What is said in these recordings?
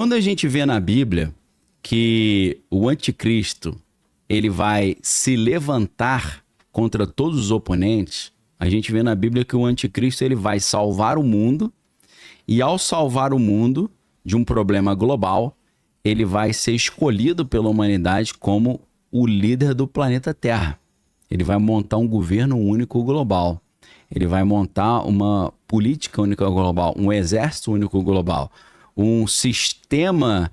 Quando a gente vê na Bíblia que o anticristo ele vai se levantar contra todos os oponentes, a gente vê na Bíblia que o anticristo ele vai salvar o mundo e ao salvar o mundo de um problema global, ele vai ser escolhido pela humanidade como o líder do planeta Terra. Ele vai montar um governo único global. Ele vai montar uma política única global, um exército único global, um sistema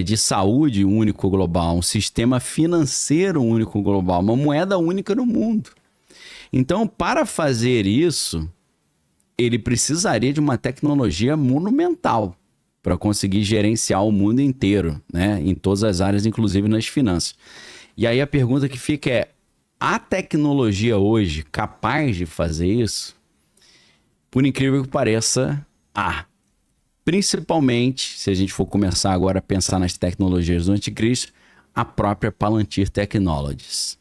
de saúde único global, um sistema financeiro único global, uma moeda única no mundo. Então, para fazer isso, ele precisaria de uma tecnologia monumental para conseguir gerenciar o mundo inteiro, né? Em todas as áreas, inclusive nas finanças. E aí a pergunta que fica é, a tecnologia hoje capaz de fazer isso? Por incrível que pareça, principalmente, se a gente for começar agora a pensar nas tecnologias do anticristo, a própria Palantir Technologies.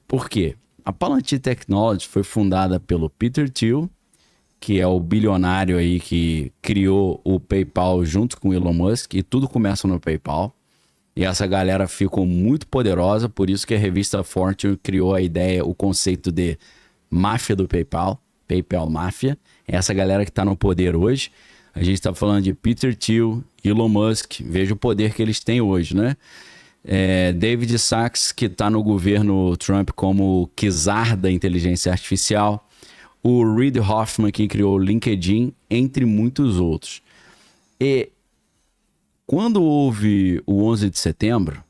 Por quê? A Palantir Technologies foi fundada pelo Peter Thiel, que é o bilionário aí que criou o PayPal junto com o Elon Musk, e tudo começa no PayPal. E essa galera ficou muito poderosa, por isso que a revista Fortune criou a ideia, o conceito de máfia do PayPal, PayPal Máfia. É essa galera que está no poder hoje. A gente está falando de Peter Thiel, Elon Musk, veja o poder que eles têm hoje, né? David Sacks, que está no governo Trump como czar da inteligência artificial. O Reid Hoffman, que criou o LinkedIn, entre muitos outros. E quando houve o 11 de setembro,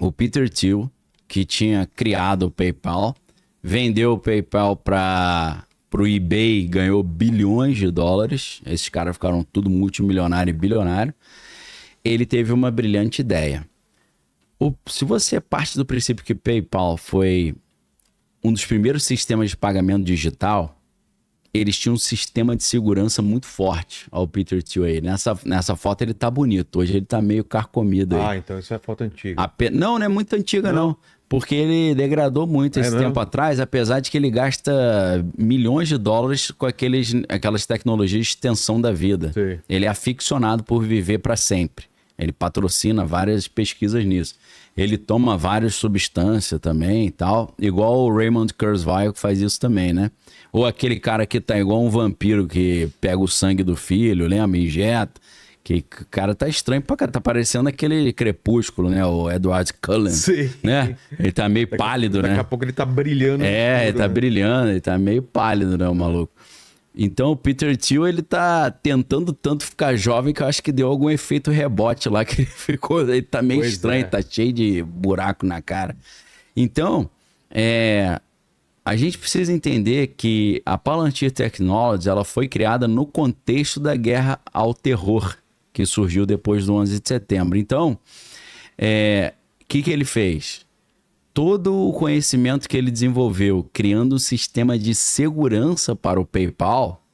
o Peter Thiel, que tinha criado o PayPal, vendeu o PayPal para o eBay, ganhou bilhões de dólares. Esses caras ficaram tudo multimilionário e bilionário. Ele teve uma brilhante ideia. Se você parte do princípio que PayPal foi um dos primeiros sistemas de pagamento digital, eles tinham um sistema de segurança muito forte. Olha o Peter Thiel aí. Nessa foto ele tá bonito. Hoje ele tá meio carcomido aí. Então isso é foto antiga. Não é muito antiga não. Porque ele degradou muito esse tempo atrás, apesar de que ele gasta milhões de dólares com aquelas tecnologias de extensão da vida. Sim. Ele é aficionado por viver para sempre. Ele patrocina várias pesquisas nisso. Ele toma várias substâncias também e tal. Igual o Raymond Kurzweil que faz isso também, né? Ou aquele cara que tá igual um vampiro que pega o sangue do filho, lembra? Injeta. Que o cara tá estranho pra cá. Tá parecendo aquele Crepúsculo, né? O Edward Cullen. Sim. Né? Ele tá meio pálido, né? Daqui a pouco ele tá brilhando. Ele tá brilhando. Ele tá meio pálido, né? O maluco. Então o Peter Thiel, ele tá tentando tanto ficar jovem que eu acho que deu algum efeito rebote lá, que ele tá meio estranho, tá cheio de buraco na cara. Então, a gente precisa entender que a Palantir Technologies, ela foi criada no contexto da guerra ao terror, que surgiu depois do 11 de setembro. Então, que ele fez? Todo o conhecimento que ele desenvolveu criando um sistema de segurança para o PayPal,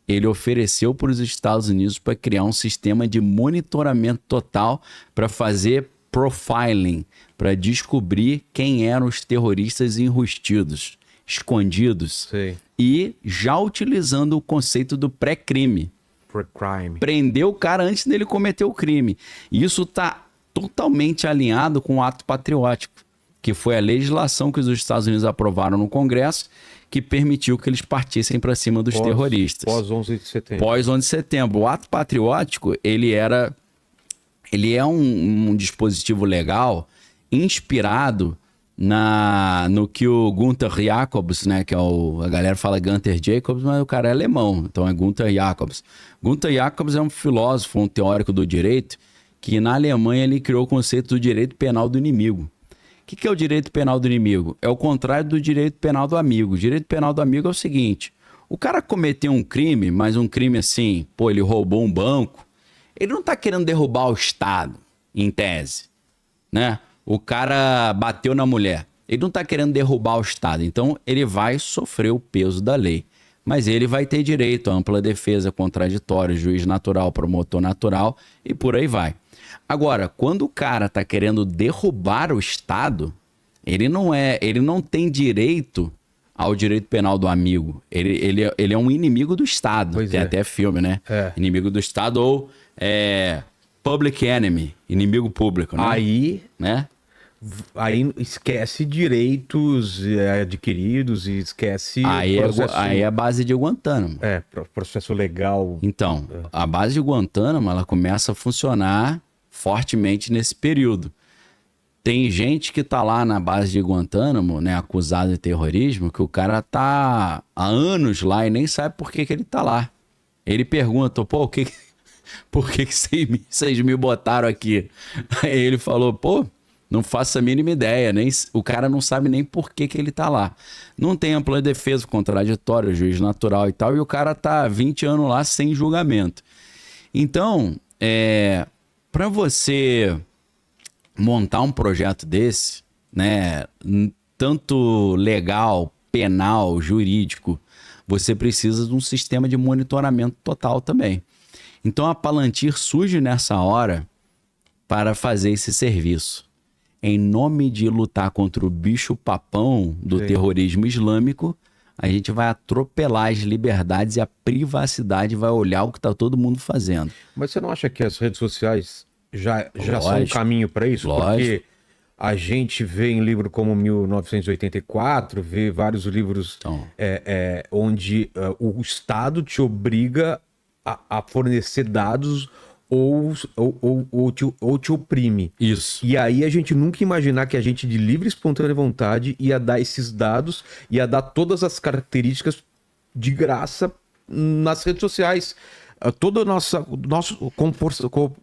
ele ofereceu para os Estados Unidos para criar um sistema de monitoramento total para fazer profiling, para descobrir quem eram os terroristas enrustidos, escondidos. Sim. E já utilizando o conceito do pré-crime. Pre-crime. Prendeu o cara antes dele cometer o crime. E isso está totalmente alinhado com o ato patriótico, que foi a legislação que os Estados Unidos aprovaram no Congresso, que permitiu que eles partissem para cima dos terroristas. Pós 11 de setembro. Pós 11 de setembro. O ato patriótico, ele é um dispositivo legal inspirado no que o Gunther Jacobs, né, que a galera fala Gunther Jacobs, mas o cara é alemão, então é Gunther Jacobs. Gunther Jacobs é um filósofo, um teórico do direito, que na Alemanha ele criou o conceito do direito penal do inimigo. O que é o direito penal do inimigo? É o contrário do direito penal do amigo. O direito penal do amigo é o seguinte: o cara cometeu um crime, mas um crime assim, ele roubou um banco, ele não tá querendo derrubar o Estado, em tese, né? O cara bateu na mulher, ele não tá querendo derrubar o Estado, então ele vai sofrer o peso da lei. Mas ele vai ter direito à ampla defesa, contraditório, juiz natural, promotor natural e por aí vai. Agora, quando o cara tá querendo derrubar o Estado, ele não tem direito ao direito penal do amigo. Ele é um inimigo do Estado. Tem até filme, né? Inimigo do Estado ou public enemy, inimigo público, né? Aí esquece direitos adquiridos e esquece Aí é a base de Guantánamo. Processo legal. Então, a base de Guantánamo, ela começa a funcionar fortemente nesse período. Tem gente que tá lá na base de Guantánamo, né, acusado de terrorismo, que o cara tá há anos lá e nem sabe por que ele tá lá. Ele pergunta, pô, por que vocês me botaram aqui? Aí ele falou, pô, não faço a mínima ideia, o cara não sabe nem por que ele tá lá. Não tem ampla defesa, contraditório, juiz natural e tal, e o cara tá há 20 anos lá sem julgamento. Então, para você montar um projeto desse, né, tanto legal, penal, jurídico, você precisa de um sistema de monitoramento total também. Então a Palantir surge nessa hora para fazer esse serviço. Em nome de lutar contra o bicho papão do terrorismo islâmico, a gente vai atropelar as liberdades e a privacidade vai olhar o que está todo mundo fazendo. Mas você não acha que as redes sociais já são um caminho para isso? Lógico. Porque a gente vê em livro como 1984, vê vários livros onde o Estado te obriga a fornecer dados ou te oprime. Isso. E aí a gente nunca imaginar que a gente, de livre e espontânea vontade, ia dar esses dados, ia dar todas as características de graça nas redes sociais. Todo o nosso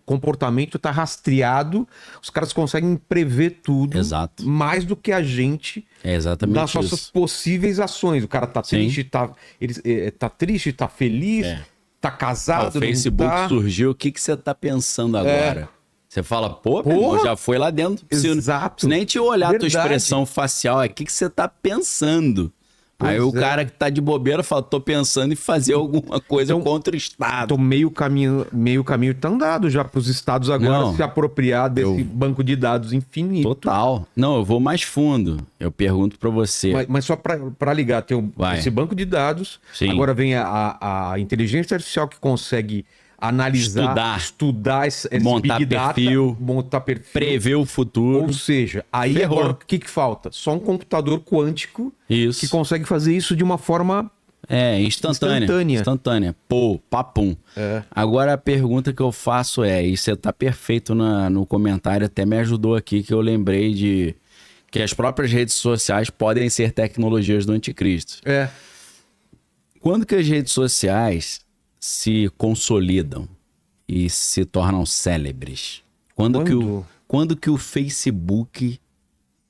comportamento está rastreado, os caras conseguem prever tudo. Exato. Mais do que a gente nas nossas possíveis ações. O cara tá triste, tá triste, tá feliz, tá casado. O Facebook surgiu, o que você tá pensando agora? Você fala, pô, irmão, já foi lá dentro. Exato. Se nem te olhar a tua expressão facial, o que você tá pensando? Aí o cara que tá de bobeira fala, tô pensando em fazer alguma coisa contra o Estado. Então meio caminho tá andado já para os estados agora se apropriar desse banco de dados infinito. Total. Não, eu vou mais fundo. Eu pergunto para você. Mas só para ligar, tem esse banco de dados. Sim. Agora vem a inteligência artificial que consegue analisar, estudar esse montar big perfil, data, montar perfil, prever o futuro. Ou seja, aí agora o que falta? Só um computador quântico que consegue fazer isso de uma forma instantânea. Pô, papum. Agora a pergunta que eu faço e você tá perfeito no comentário, até me ajudou aqui, que eu lembrei de que as próprias redes sociais podem ser tecnologias do anticristo. Quando que as redes sociais se consolidam e se tornam célebres? Quando que o Facebook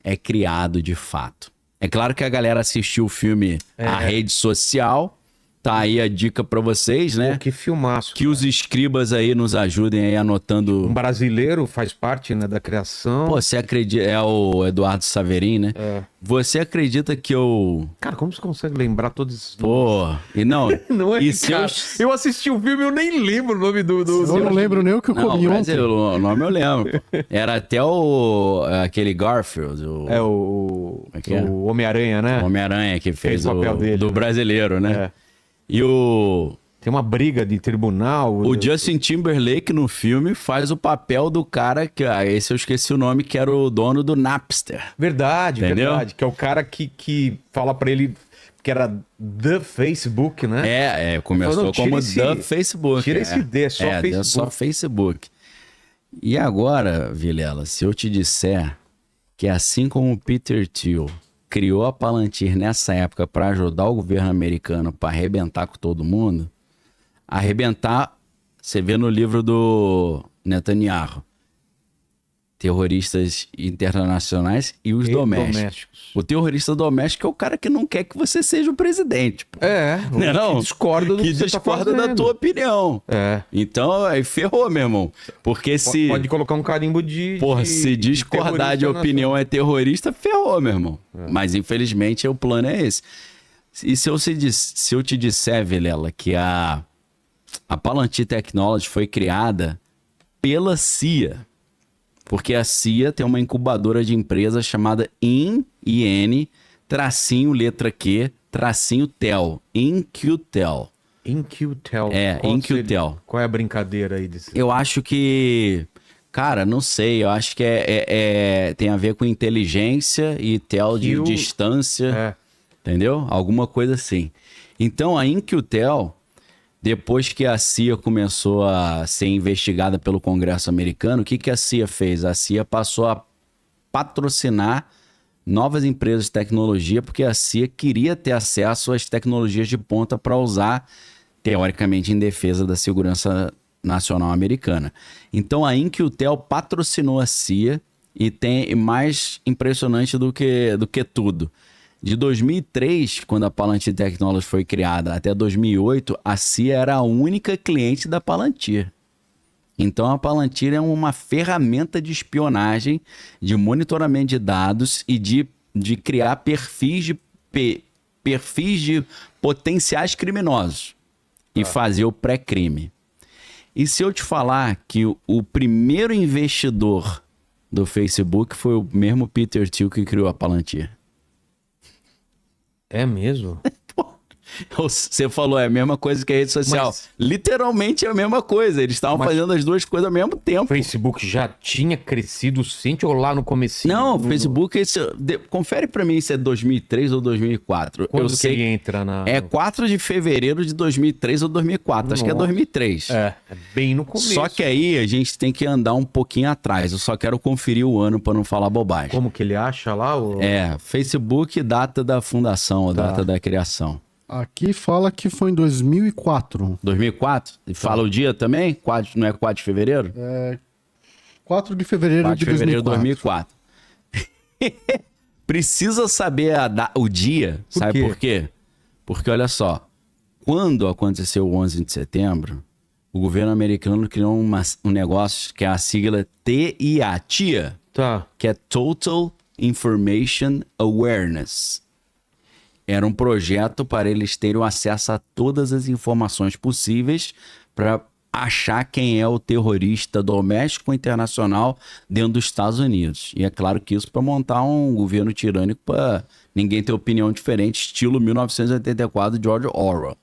é criado de fato? É claro que a galera assistiu o filme A Rede Social. Tá aí a dica pra vocês, né? Pô, que filmaço. Que os escribas aí nos ajudem aí anotando. Um brasileiro faz parte, né, da criação. Pô, você acredita... É o Eduardo Saverin, né? Você acredita que eu... Cara, como você consegue lembrar todos esses Pô, e não... Não é, e cara, eu assisti o filme e eu nem lembro o nome do... Eu não lembro nem o que eu comi ontem. O nome eu lembro. Era até aquele Garfield. O Homem-Aranha, né? O Homem-Aranha que fez o papel dele, do brasileiro, né? E tem uma briga de tribunal. O Justin Timberlake no filme faz o papel do cara que... esse eu esqueci o nome, que era o dono do Napster. Verdade, entendeu? Verdade. Que é o cara que fala pra ele que era The Facebook, né? Começou como The Facebook. Tira esse D, é só Facebook. É só Facebook. E agora, Vilela, se eu te disser que assim como o Peter Thiel criou a Palantir nessa época para ajudar o governo americano para arrebentar com todo mundo, arrebentar, você vê no livro do Netanyahu, terroristas internacionais e os domésticos. O terrorista doméstico é o cara que não quer que você seja o presidente. Pô. Não? Que discorda do que você discorda da tua opinião. Então, aí ferrou, meu irmão. Porque se... Pode colocar um carimbo de... Porra, se discordar de opinião é terrorista, ferrou, meu irmão. Mas, infelizmente, o plano é esse. E se eu te disser, Vilela, que a Palantir Technologies foi criada pela CIA... Porque a CIA tem uma incubadora de empresas chamada IN, tracinho, letra Q, tracinho TEL, InQtel. In-Q-Tel. In-Q-Tel. Qual é a brincadeira aí desse? Eu acho que... Cara, não sei. Eu acho que tem a ver com inteligência e tel de distância. Entendeu? Alguma coisa assim. Então, a In-Q-Tel, depois que a CIA começou a ser investigada pelo Congresso americano, o que a CIA fez? A CIA passou a patrocinar novas empresas de tecnologia, porque a CIA queria ter acesso às tecnologias de ponta para usar, teoricamente, em defesa da segurança nacional americana. Então, a In-Q-Tel patrocinou a CIA e tem mais impressionante do que tudo. De 2003, quando a Palantir Technologies foi criada, até 2008, a CIA era a única cliente da Palantir. Então, a Palantir é uma ferramenta de espionagem, de monitoramento de dados e de criar perfis de potenciais criminosos e fazer o pré-crime. E se eu te falar que o primeiro investidor do Facebook foi o mesmo Peter Thiel que criou a Palantir? É mesmo? Você falou, é a mesma coisa que a rede social. Literalmente é a mesma coisa. Eles estavam fazendo as duas coisas ao mesmo tempo. O Facebook já tinha crescido suficiente ou lá no comecinho? Não, o Facebook... confere pra mim se é 2003 ou 2004. Quando eu que sei ele entra na... É 4 de fevereiro de 2003 ou 2004. Acho que é 2003. É bem no começo. Só que aí a gente tem que andar um pouquinho atrás. Eu só quero conferir o ano pra não falar bobagem. Como que ele acha lá? Facebook, data da fundação, data da criação. Aqui fala que foi em 2004. 2004? E fala o dia também? Não é 4 de fevereiro? 4 de fevereiro de 2004. Precisa saber o dia, sabe por quê? Porque olha só, quando aconteceu o 11 de setembro, o governo americano criou um negócio que é a sigla TIA, que é Total Information Awareness. Era um projeto para eles terem acesso a todas as informações possíveis para achar quem é o terrorista doméstico ou internacional dentro dos Estados Unidos. E é claro que isso para montar um governo tirânico para ninguém ter opinião diferente, estilo 1984 de George Orwell.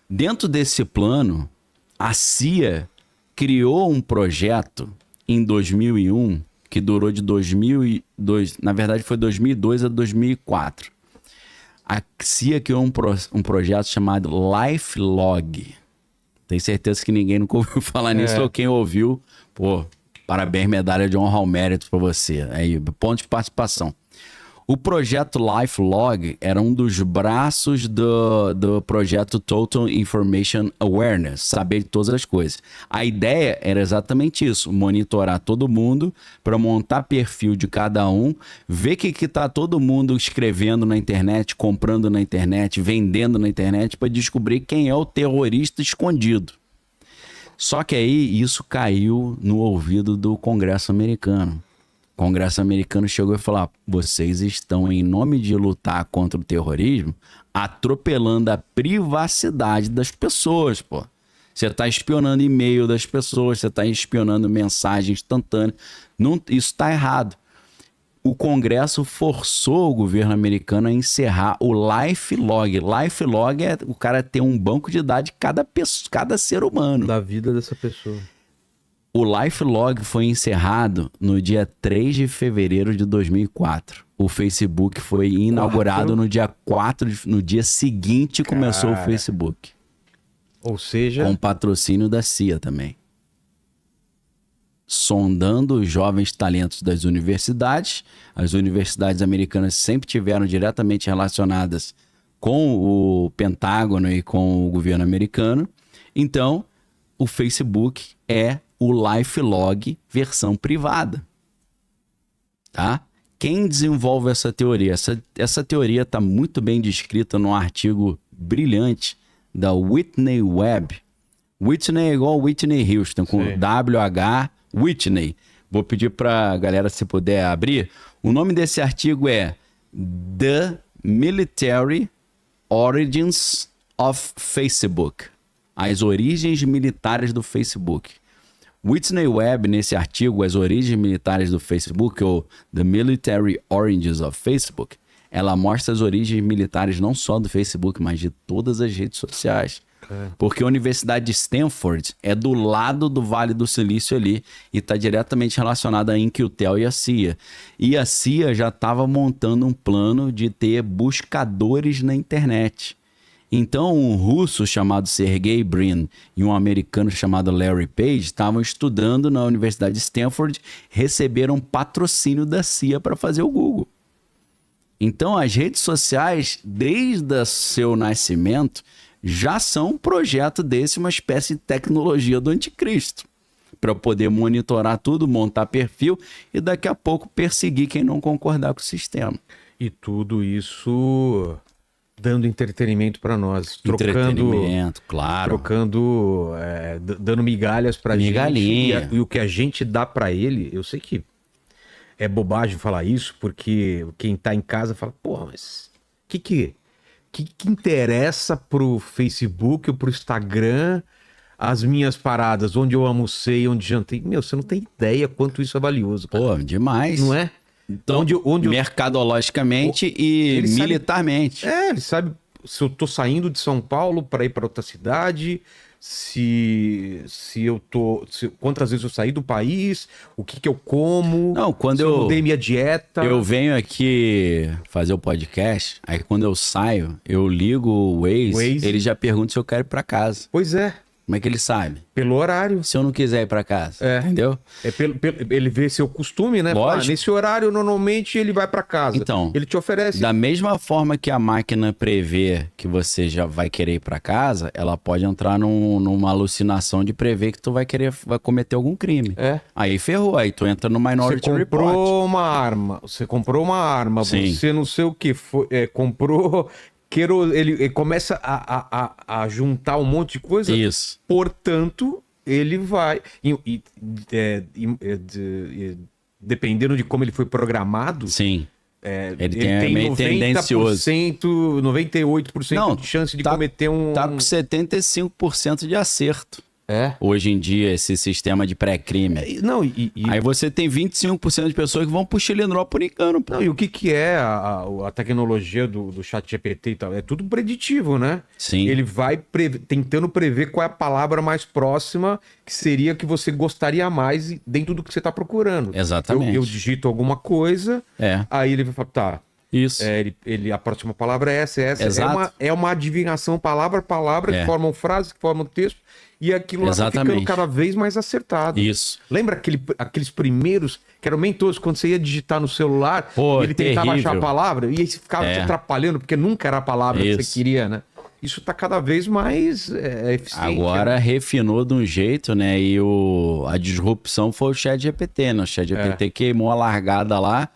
Dentro desse plano, a CIA criou um projeto em 2001 que durou de 2002, na verdade foi 2002 a 2004. A CIA criou um projeto chamado LifeLog. Tenho certeza que ninguém nunca ouviu falar nisso, ou quem ouviu, parabéns, medalha de honra ao mérito para você. Aí, ponto de participação. O projeto LifeLog era um dos braços do projeto Total Information Awareness, saber de todas as coisas. A ideia era exatamente isso, monitorar todo mundo para montar perfil de cada um, ver o que está todo mundo escrevendo na internet, comprando na internet, vendendo na internet, para descobrir quem é o terrorista escondido. Só que aí isso caiu no ouvido do Congresso americano. O Congresso americano chegou e falou: vocês estão, em nome de lutar contra o terrorismo, atropelando a privacidade das pessoas, pô. Você está espionando e-mail das pessoas, você está espionando mensagem instantânea. Isso está errado. O Congresso forçou o governo americano a encerrar o LifeLog. LifeLog é o cara ter um banco de dados de cada ser humano. Da vida dessa pessoa. O LifeLog foi encerrado no dia 3 de fevereiro de 2004. O Facebook foi inaugurado no dia 4, no dia seguinte começou o Facebook. Ou seja... Com patrocínio da CIA também. Sondando os jovens talentos das universidades. As universidades americanas sempre tiveram diretamente relacionadas com o Pentágono e com o governo americano. Então, o Facebook é o LifeLog versão privada, tá? Quem desenvolve essa teoria? Essa teoria está muito bem descrita num artigo brilhante da Whitney Webb. Whitney é igual Whitney Houston, com WH Whitney. Vou pedir para a galera, se puder, abrir. O nome desse artigo é The Military Origins of Facebook. As origens militares do Facebook. Whitney Webb, nesse artigo, As Origens Militares do Facebook, ou The Military Origins of Facebook, ela mostra as origens militares não só do Facebook, mas de todas as redes sociais. Porque a Universidade de Stanford é do lado do Vale do Silício ali e está diretamente relacionada à Intel e à CIA. E a CIA já estava montando um plano de ter buscadores na internet. Então, um russo chamado Sergey Brin e um americano chamado Larry Page estavam estudando na Universidade de Stanford, receberam patrocínio da CIA para fazer o Google. Então, as redes sociais, desde o seu nascimento, já são um projeto desse, uma espécie de tecnologia do anticristo, para poder monitorar tudo, montar perfil e daqui a pouco perseguir quem não concordar com o sistema. E tudo isso dando entretenimento para nós, Entretenimento, claro. Dando migalhas para gente. Migalhinha. E o que a gente dá para ele, eu sei que é bobagem falar isso, porque quem tá em casa fala, porra, mas que interessa pro Facebook ou pro Instagram as minhas paradas, onde eu almocei, onde jantei? Meu, você não tem ideia quanto isso é valioso, cara. Pô, demais. Não é? Então, mercadologicamente e militarmente. Ele sabe se eu tô saindo de São Paulo para ir para outra cidade, quantas vezes eu saí do país, o que eu como, não, quando eu mudei minha dieta. Eu venho aqui fazer o podcast, aí quando eu saio, eu ligo o Waze, ele já pergunta se eu quero ir para casa. Pois é. Como é que ele sabe? Pelo horário. Se eu não quiser ir para casa, entendeu? Ele vê seu costume, né? Lógico. Nesse horário, normalmente, ele vai para casa. Então, ele te oferece. Da mesma forma que a máquina prevê que você já vai querer ir para casa, ela pode entrar numa alucinação de prever que tu vai cometer algum crime. Aí ferrou, aí tu entra no Minority Report. Você comprou uma arma, Sim. Você não sei o que, comprou... Ele começa a juntar um monte de coisa. Isso. Portanto, ele vai... dependendo de como ele foi programado... Sim. Ele é meio 90%, tendencioso. 98% de chance de cometer um... Tá com 75% de acerto. É. Hoje em dia, esse sistema de pré-crime. Aí você tem 25% de pessoas que vão pro Chilindró por engano. Pô. Não, e o que é a tecnologia do chat GPT e tal? É tudo preditivo, né? Sim. Ele vai tentando prever qual é a palavra mais próxima que seria que você gostaria mais dentro do que você está procurando. Exatamente. Eu digito alguma coisa, aí ele vai falar, tá... Isso. A próxima palavra é essa. Exato. É uma adivinhação palavra a palavra, que formam frases, que formam texto, e aquilo lá tá ficando cada vez mais acertado. Isso. Lembra aqueles primeiros, que eram bem toscos, quando você ia digitar no celular, ele tentava achar a palavra, e aí você ficava te atrapalhando, porque nunca era a palavra que você queria, né? Isso tá cada vez mais eficiente. Agora refinou de um jeito, né? E a disrupção foi o ChatGPT, né? O ChatGPT queimou a largada lá,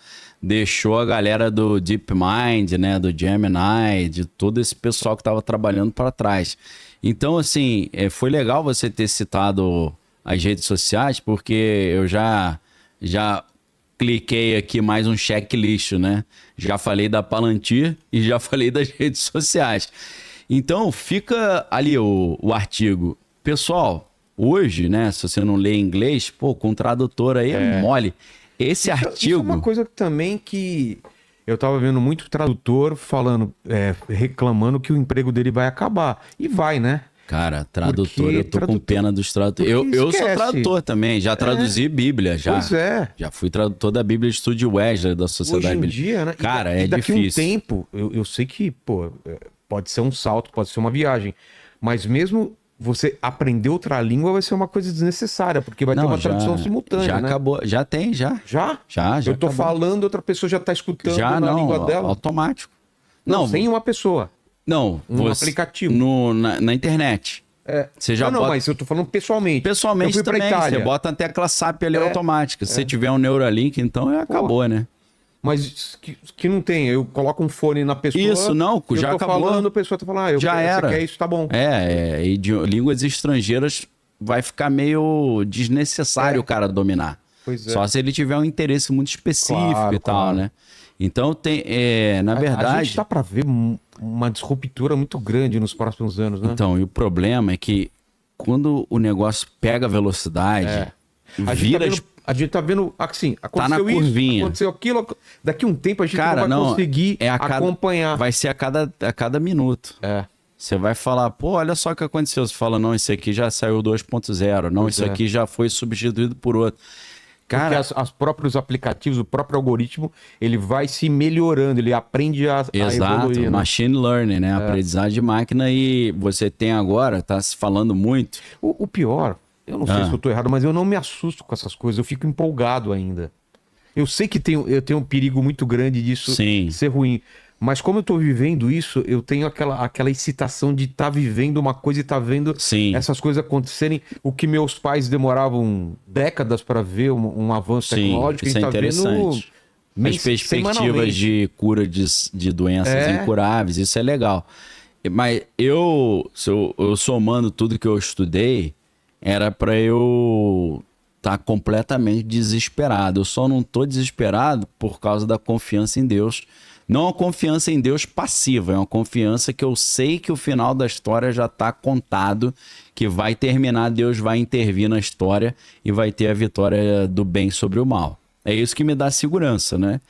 deixou a galera do DeepMind, né, do Gemini, de todo esse pessoal que estava trabalhando para trás. Então, assim, foi legal você ter citado as redes sociais, porque eu já cliquei aqui mais um checklist, né? Já falei da Palantir e já falei das redes sociais. Então, fica ali o artigo. Pessoal, hoje, né, se você não lê inglês, com tradutor aí é mole. Esse artigo... Isso é uma coisa também que eu tava vendo muito tradutor falando, reclamando que o emprego dele vai acabar. E vai, né? Cara, tradutor, eu tô com pena dos tradutores. Eu sou tradutor também, já traduzi Bíblia, já. Pois é. Já fui tradutor da Bíblia de Estudo Wesley, da Sociedade Hoje em dia, né? Cara, é daqui difícil. Daqui um tempo, eu sei que, pode ser um salto, pode ser uma viagem, mas mesmo... Você aprender outra língua vai ser uma coisa desnecessária, porque vai ter uma tradução simultânea, já né? acabou, já tem, já. Já? Já Eu tô acabou. falando, outra pessoa já tá escutando na língua dela? Automático. Não, sem uma pessoa. Não, aplicativo. Na internet. Você já não, mas eu tô falando pessoalmente. Pessoalmente eu fui também, pra Itália. você bota a tecla SAP ali automática. Se você tiver um Neuralink, então acabou, né? Mas que não tem, eu coloco um fone na pessoa. Isso, não, já eu tô acabou. falando, a pessoa tá falando, já era. Você quer isso, tá bom. E de línguas estrangeiras vai ficar meio desnecessário o cara dominar. Pois é. Só se ele tiver um interesse muito específico e tal, né? Então, tem, na verdade... A gente tá pra ver uma disruptura muito grande nos próximos anos, né? Então, e o problema é que quando o negócio pega velocidade, vira... A gente tá vendo, assim, aconteceu tá na curvinha. Isso, aconteceu aquilo, daqui um tempo a gente não vai conseguir acompanhar. Vai ser a cada minuto. Você vai falar, pô, olha só o que aconteceu. Você fala, não, esse aqui já saiu 2.0. Não, Pois isso é. aqui já foi substituído por outro. Cara, Porque os próprios aplicativos, o próprio algoritmo, ele vai se melhorando, ele aprende a exato, evoluir. Né? machine learning, né? Aprendizagem de máquina. E você tem agora, tá se falando muito. O pior, eu não sei se eu tô errado, mas eu não me assusto com essas coisas, eu fico empolgado ainda. Eu sei que eu tenho um perigo muito grande disso Sim. ser ruim. Mas como eu tô vivendo isso, eu tenho aquela excitação de estar vivendo uma coisa e estar vendo Sim. essas coisas acontecerem. O que meus pais demoravam décadas para ver um avanço Sim, tecnológico, isso é interessante. As perspectivas semanalmente. de cura de doenças incuráveis, isso é legal. Mas eu somando tudo que eu estudei, era para eu estar completamente desesperado. Eu só não tô desesperado por causa da confiança em Deus. Não é uma confiança em Deus passiva, é uma confiança que eu sei que o final da história já está contado, que vai terminar, Deus vai intervir na história e vai ter a vitória do bem sobre o mal. É isso que me dá segurança, né?